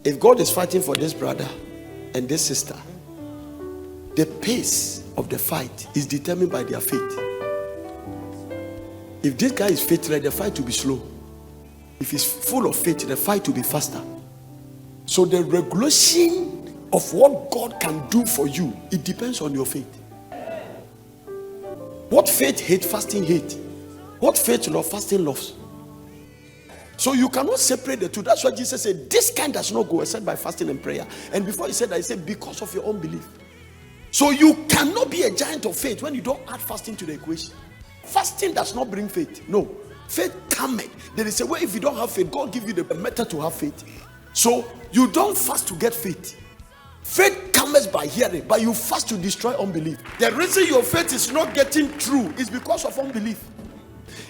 If God is fighting for this brother and this sister, the pace of the fight is determined by their faith. If this guy is faithless, the fight will be slow. If he's full of faith, the fight will be faster. So the regulation of what God can do for you, it depends on your faith. What faith hate, fasting hate. What faith love, fasting loves. So you cannot separate the two. That's why Jesus said, this kind does not go except by fasting and prayer. And before he said that, he said, because of your unbelief. So you cannot be a giant of faith when you don't add fasting to the equation. Fasting does not bring faith. No. Faith cometh. There is a way. If you don't have faith, God give you the method to have faith. So you don't fast to get faith. Faith comes by hearing, but you fast to destroy unbelief. The reason your faith is not getting through is because of unbelief.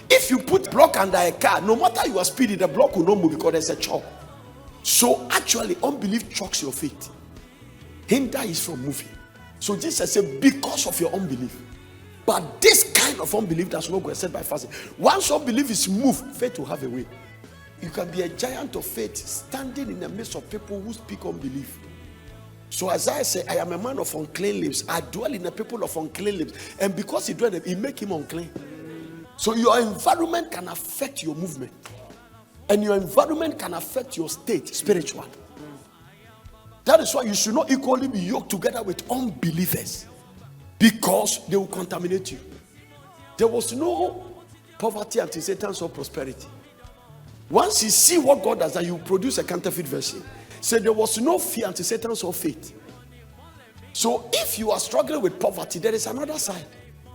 If you put block under a car, no matter you are speeding, the block will not move because there's a choke. So actually, unbelief chokes your faith. Hinder is from moving. So Jesus said, because of your unbelief. But this kind of unbelief does not go except by fasting. Once unbelief is moved, faith will have a way. You can be a giant of faith standing in the midst of people who speak unbelief. So Isaiah said, I am a man of unclean lips. I dwell in the people of unclean lips. And because he dwell in them, he make him unclean. So your environment can affect your movement. And your environment can affect your state spiritually. That is why you should not equally be yoked together with unbelievers. Because they will contaminate you. There was no poverty until Satan saw prosperity. Once you see what God does, and you produce a counterfeit version. So there was no fear until Satan saw faith. So if you are struggling with poverty, there is another side.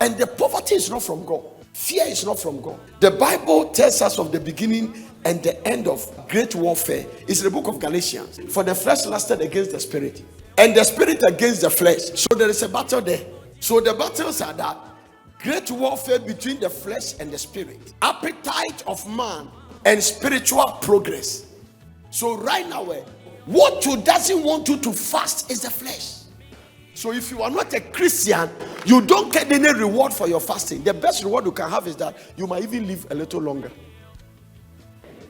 And the poverty is not from God. Fear is not from God. The Bible tells us of the beginning and the end of great warfare. It's the book of Galatians. For the flesh lusted against the spirit, and the spirit against the flesh. So there is a battle there. So the battles are that great warfare between the flesh and the spirit, appetite of man, and spiritual progress. So right now, what you doesn't want you to fast is the flesh. So if you are not a Christian, you don't get any reward for your fasting. The best reward you can have is that you might even live a little longer.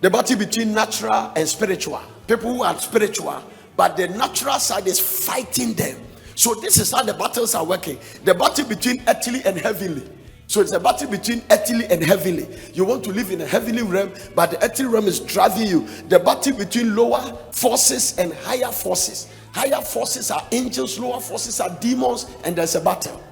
The battle between natural and spiritual. People who are spiritual, but the natural side is fighting them. So this is how the battles are working. The battle between earthly and heavenly. So it's a battle between earthly and heavenly. You want to live in a heavenly realm, but the earthly realm is driving you. The battle between lower forces and higher forces. Higher forces are angels, lower forces are demons, and there's a battle.